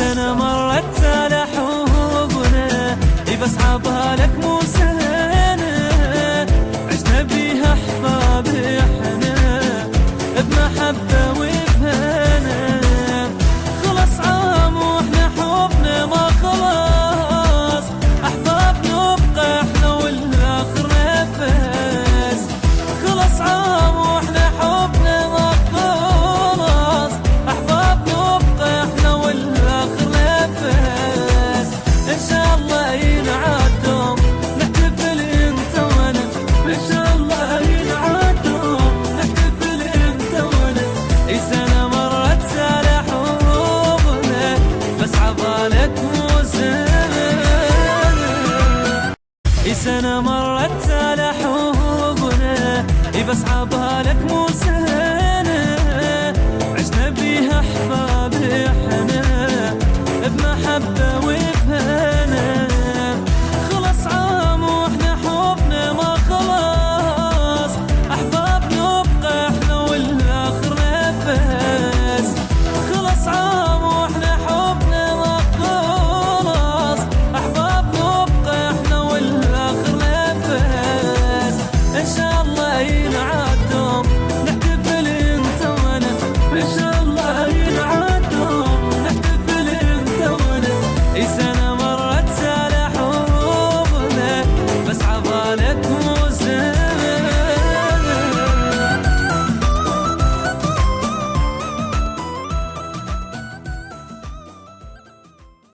سنة مرت سال حبنا بس عبها لك مو سنة، عشنا بيها أحباب احنا بمحبة وبهنا. خلص عام واحنا حبنا ما خلاص، أحباب نبقى احنا والآخر نفس. خلص عام واحنا حبنا ما خلاص، أحباب نبقى احنا والآخر نفس. إن شاء الله ينعاد دوم نحتفل انت وانا، إن شاء الله ينعاد دوم نحتفل انت وانا. اي سنة مرت سال حبنا بس عبالك مو سنة، اي سنة